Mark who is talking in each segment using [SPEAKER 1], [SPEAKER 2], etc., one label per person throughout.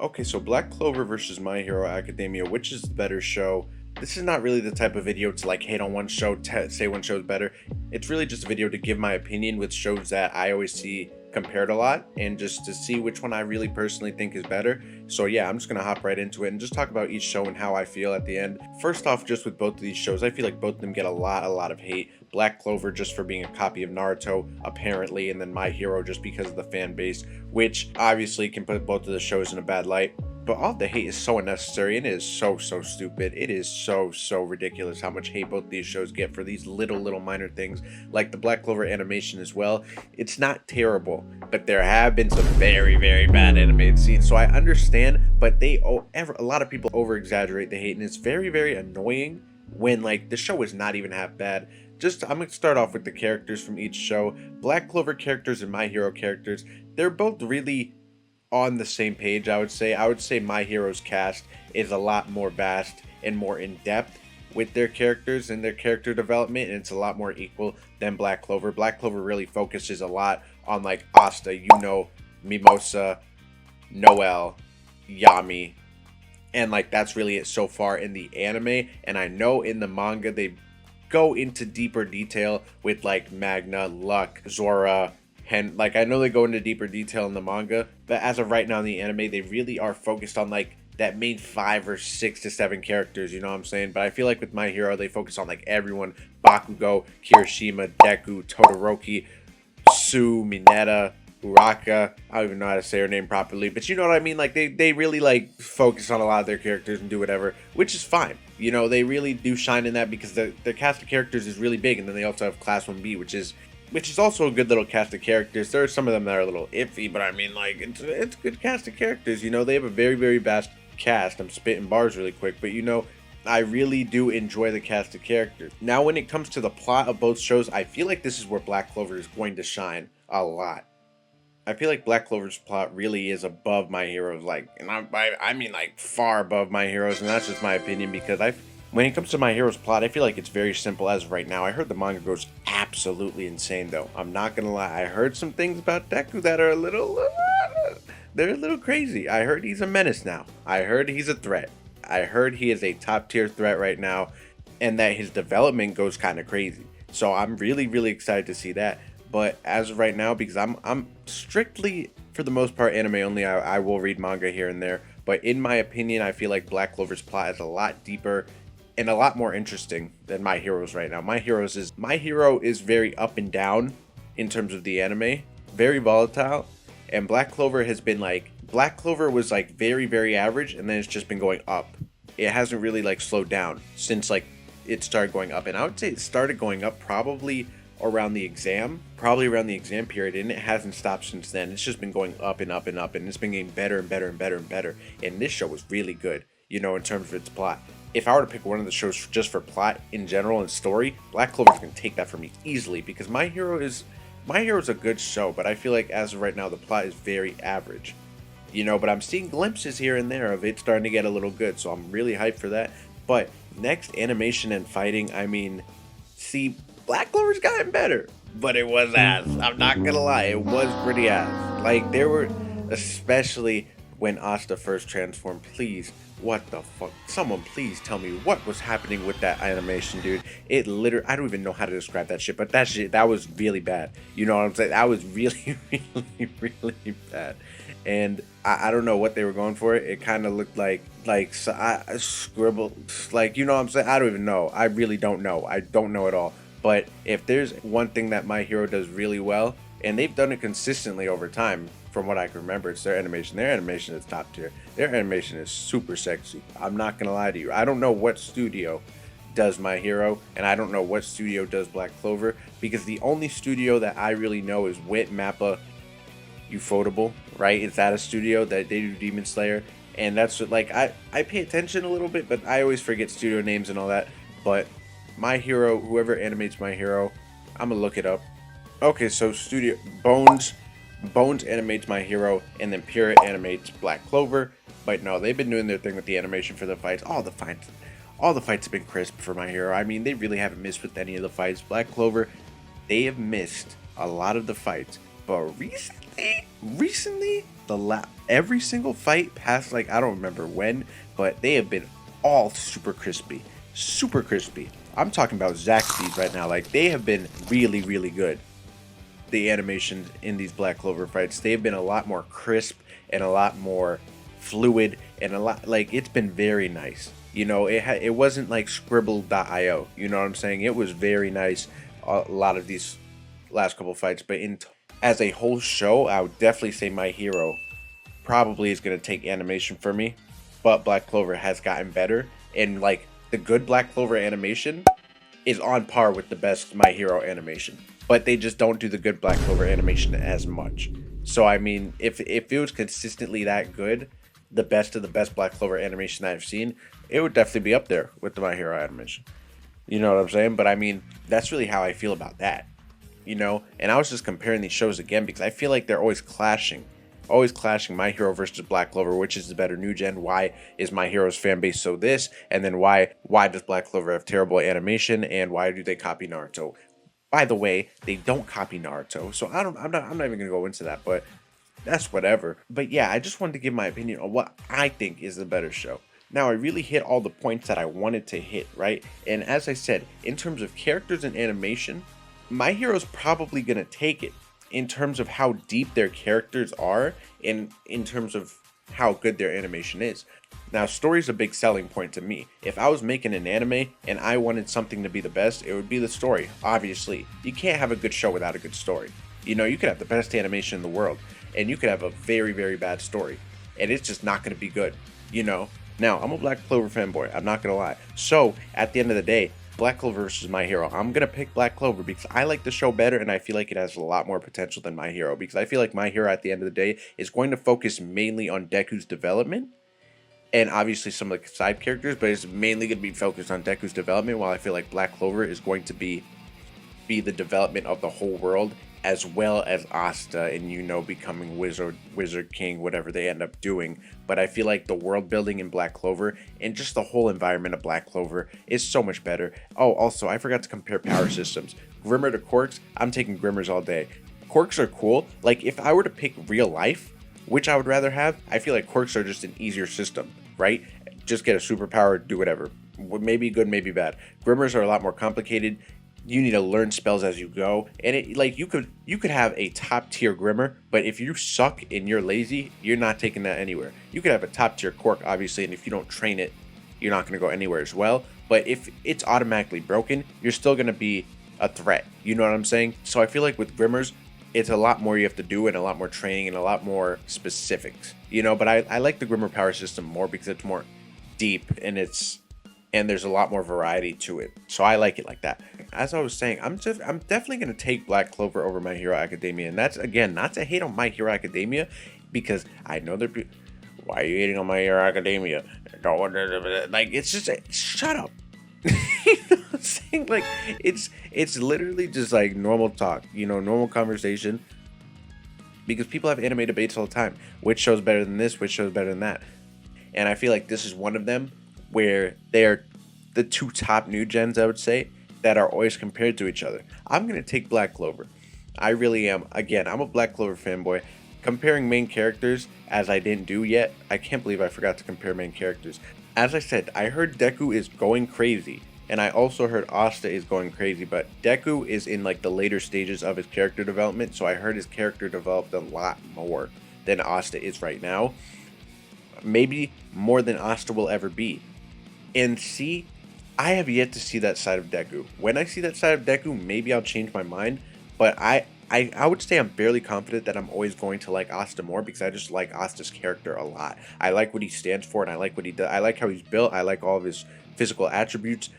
[SPEAKER 1] Okay, so Black Clover versus My Hero Academia, which is the better show? This is not really the type of video to like hate on one show, say one show's better. It's really just a video to give my opinion with shows that I always see compared a lot and just to see which one I really personally think is better. So yeah, I'm just gonna hop right into it and just talk about each show and how I feel at the end. First off, just with both of these shows, I feel like both of them get a lot of hate. Black Clover just for being a copy of Naruto, apparently, and then My Hero just because of the fan base, which obviously can put both of the shows in a bad light. But all the hate is so unnecessary and it is so stupid. It is so ridiculous how much hate both these shows get for these little minor things, like the Black Clover animation as well. It's not terrible, but there have been some very bad animated scenes, so I understand, but a lot of people over exaggerate the hate, and it's very annoying when like the show is not even half bad. I'm gonna start off with the characters from each show. Black Clover characters and My Hero characters, they're both really on the same page. I would say My Hero's cast is a lot more vast and more in depth with their characters and their character development, and it's a lot more equal than Black Clover. Black Clover really focuses a lot on like Asta, Mimosa, Noel, Yami, and like that's really it so far in the anime. And I know in the manga they go into deeper detail with like Magna, Luck, Zora, and like I know they go into deeper detail in the manga, but as of right now in the anime, they really are focused on like that main 5 or 6 to 7 characters, you know what I'm saying? But I feel like with My Hero, they focus on like everyone: Bakugo, Kirishima, Deku, Todoroki, Sue, Mineta, Uraka. I don't even know how to say her name properly, but you know what I mean? Like they really like focus on a lot of their characters and do whatever, which is fine. You know, they really do shine in that because the cast of characters is really big, and then they also have Class 1B, which is also a good little cast of characters. There are some of them that are a little iffy, but I mean, like, it's a good cast of characters. You know, they have a very vast cast. I'm spitting bars really quick, but you know, I really do enjoy the cast of characters. Now, when it comes to the plot of both shows, I feel like this is where Black Clover is going to shine a lot. I feel like Black Clover's plot really is above My Hero's, like, and I mean like far above My Hero's, and that's just my opinion because when it comes to My Hero's plot, I feel like it's very simple as of right now. I heard the manga goes absolutely insane though. I'm not gonna lie, I heard some things about Deku that are they're a little crazy. I heard he's a menace now. I heard he's a threat. I heard he is a top tier threat right now, and that his development goes kind of crazy. So I'm really excited to see that. But as of right now, because I'm strictly for the most part anime only, I will read manga here and there. But in my opinion, I feel like Black Clover's plot is a lot deeper and a lot more interesting than My Hero's right now. My Hero is very up and down in terms of the anime, very volatile, and Black Clover was like very average, and then it's just been going up. It hasn't really like slowed down since like it started going up, and I would say it started going up probably around the exam period, and it hasn't stopped since then. It's just been going up and up, and it's been getting better and better. And this show was really good, you know, in terms of its plot. If I were to pick one of the shows just for plot in general and story, Black Clover's gonna take that from me easily because My Hero is a good show, but I feel like as of right now the plot is very average. You know, but I'm seeing glimpses here and there of it starting to get a little good, so I'm really hyped for that. But next, animation and fighting, I mean, see, Black Clover's gotten better, but it was ass. I'm not gonna lie, it was pretty ass. Like, there were, especially when Asta first transformed, please, what the fuck? Someone please tell me what was happening with that animation, dude. It literally, I don't even know how to describe that shit, but that was really bad. You know what I'm saying? That was really really bad. And I don't know what they were going for. It kind of looked like I scribbled, like, you know what I'm saying? I don't even know. I really don't know. I don't know at all. But if there's one thing that My Hero does really well, and they've done it consistently over time, from what I can remember, it's their animation. Their animation is top tier. Their animation is super sexy. I'm not gonna lie to you. I don't know what studio does My Hero, and I don't know what studio does Black Clover, because the only studio that I really know is Wit Mappa Ufotable, right? It's at a studio that they do Demon Slayer, and that's what, like, I pay attention a little bit, but I always forget studio names and all that. But My Hero, whoever animates My Hero, I'm gonna look it up. Okay, so Studio Bones animates My Hero, and then Pure animates Black Clover. But no, they've been doing their thing with the animation for the fights. All the fights have been crisp for My Hero. I mean, they really haven't missed with any of the fights. Black Clover, they have missed a lot of the fights, but recently, every single fight past, like, I don't remember when, but they have been all super crispy. Super crispy. I'm talking about Zaxby's right now. Like, they have been really, really good. The animations in these Black Clover fights, they've been a lot more crisp and a lot more fluid and a lot, like, it's been very nice. You know, it wasn't like scribble.io, you know what I'm saying? It was very nice, a lot of these last couple fights, but as a whole show, I would definitely say My Hero probably is going to take animation for me, but Black Clover has gotten better, and like the good Black Clover animation is on par with the best My Hero animation, but they just don't do the good Black Clover animation as much. So I mean, if it was consistently that good, the best of the best Black Clover animation I've seen, it would definitely be up there with the My Hero animation. You know what I'm saying? But I mean, that's really how I feel about that. You know, and I was just comparing these shows again because I feel like they're always clashing. Always clashing. My Hero versus Black Clover, which is the better new gen? Why is My Hero's fan base so this? And then why does Black Clover have terrible animation? And why do they copy Naruto? By the way, they don't copy Naruto, so I'm not even gonna go into that, but that's whatever. But yeah, I just wanted to give my opinion on what I think is the better show. Now, I really hit all the points that I wanted to hit, right? And as I said, in terms of characters and animation, My Hero's probably gonna take it in terms of how deep their characters are and in terms of how good their animation is. Now, story's a big selling point to me. If I was making an anime and I wanted something to be the best, it would be the story, obviously. You can't have a good show without a good story. You know, you could have the best animation in the world, and you could have a very, very bad story, and it's just not going to be good, you know? Now, I'm a Black Clover fanboy, I'm not going to lie. So, at the end of the day, Black Clover versus My Hero, I'm going to pick Black Clover because I like the show better and I feel like it has a lot more potential than My Hero, because I feel like My Hero at the end of the day is going to focus mainly on Deku's development and obviously some of the side characters, but it's mainly going to be focused on Deku's development, while I feel like Black Clover is going to be the development of the whole world, as well as Asta and, you know, becoming Wizard King, whatever they end up doing. But I feel like the world building in Black Clover and just the whole environment of Black Clover is so much better. Oh, also, I forgot to compare power systems. Grimmer to Quirks, I'm taking Grimmers all day. Quirks are cool. Like, if I were to pick real life, which I would rather have, I feel like Quirks are just an easier system, right? Just get a superpower, do whatever. Maybe good, maybe bad. Grimmers are a lot more complicated. You need to learn spells as you go, and it, like, you could have a top tier Grimmer, but if you suck and you're lazy, you're not taking that anywhere. You could have a top tier Quirk, obviously, and if you don't train it, you're not going to go anywhere as well. But if it's automatically broken, you're still going to be a threat. You know what I'm saying? So I feel like with Grimmers, it's a lot more you have to do and a lot more training and a lot more specifics, you know. But I like the Grimmer power system more because it's more deep and there's a lot more variety to it, so I like it like that. As I was saying, I'm definitely gonna take Black Clover over My Hero Academia, and that's, again, not to hate on My Hero Academia, because I know why are you hating on My Hero Academia? Like, it's just, shut up. You know what I'm saying? Like, it's literally just like normal talk, you know, normal conversation, because people have anime debates all the time. Which show's better than this? Which show's better than that? And I feel like this is one of them where they're the two top new gens, I would say, that are always compared to each other. I'm going to take Black Clover. I really am. Again, I'm a Black Clover fanboy. Comparing main characters, as I didn't do yet, I can't believe I forgot to compare main characters. As I said, I heard Deku is going crazy, and I also heard Asta is going crazy, but Deku is in like the later stages of his character development, so I heard his character developed a lot more than Asta is right now. Maybe more than Asta will ever be. And see, I have yet to see that side of Deku. When I see that side of Deku, maybe I'll change my mind. But I would say I'm fairly confident that I'm always going to like Asta more, because I just like Asta's character a lot. I like what he stands for, and I like what he does. I like how he's built. I like all of his physical attributes.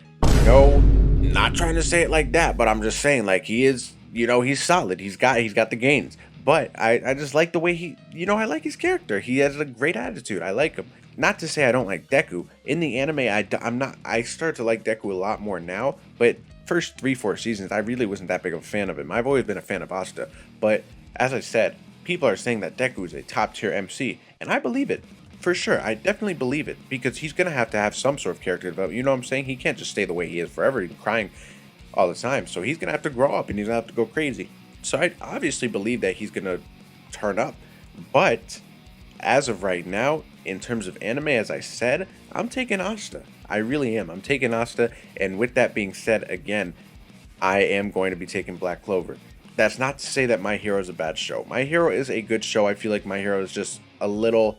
[SPEAKER 1] No, not trying to say it like that, but I'm just saying, like, he is, you know, he's solid. He's got the gains. But I just like the way he, you know, I like his character. He has a great attitude. I like him. Not to say I don't like Deku. In the anime, I start to like Deku a lot more now, but first 3-4 seasons, I really wasn't that big of a fan of him. I've always been a fan of Asta, but as I said, people are saying that Deku is a top tier MC, and I believe it. For sure, I definitely believe it, because he's going to have some sort of character development. You know what I'm saying? He can't just stay the way he is forever. He's crying all the time, so he's going to have to grow up, and he's going to have to go crazy. So I obviously believe that he's going to turn up, but as of right now, in terms of anime, as I said, I'm taking Asta. I really am. I'm taking Asta. And with that being said, again, I am going to be taking Black Clover. That's not to say that My Hero is a bad show. My Hero is a good show. I feel like My Hero is just a little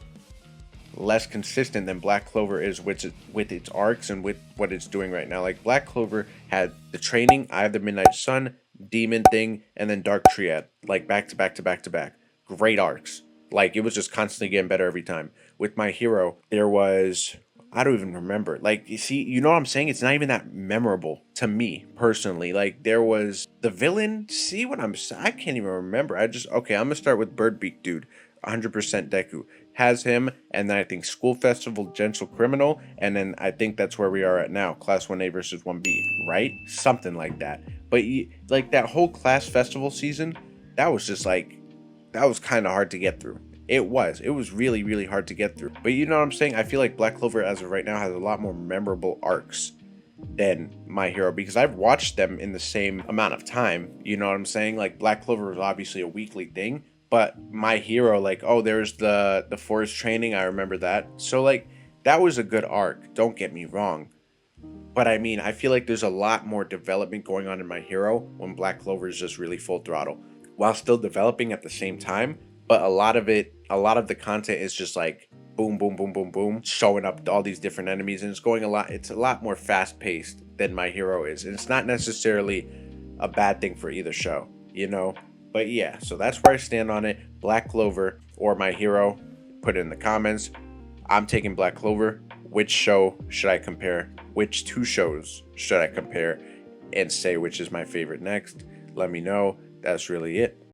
[SPEAKER 1] less consistent than Black Clover is with its arcs and with what it's doing right now. Like Black Clover had the training, Eye of the Midnight Sun, Demon Thing, and then Dark Triad, like back to back to back to back. Great arcs. Like it was just constantly getting better every time. With My Hero, there was, I don't even remember. Like you see, you know what I'm saying? It's not even that memorable to me personally. Like there was the villain. See what I'm saying? I can't even remember. Okay. I'm gonna start with Birdbeak Dude. 100% Deku has him, and then I think School Festival, Gentle Criminal, and then I think that's where we are at now, Class 1A versus 1B, right? Something like that. But like that whole Class Festival season, that was just like, that was kind of hard to get through. It was really, really hard to get through. But you know what I'm saying? I feel like Black Clover as of right now has a lot more memorable arcs than My Hero, because I've watched them in the same amount of time. You know what I'm saying? Like Black Clover was obviously a weekly thing, but My Hero, like, oh, there's the forest training, I remember that. So like that was a good arc, don't get me wrong. But I mean, I feel like there's a lot more development going on in My Hero when Black Clover is just really full throttle, while still developing at the same time. But a lot of the content is just like boom, boom, boom, boom, boom, showing up all these different enemies, and it's a lot more fast paced than My Hero is. And it's not necessarily a bad thing for either show, you know? But yeah, so that's where I stand on it. Black Clover or My Hero, put it in the comments. I'm taking Black Clover. Which show should I compare? Which two shows should I compare and say which is my favorite next? Let me know. That's really it.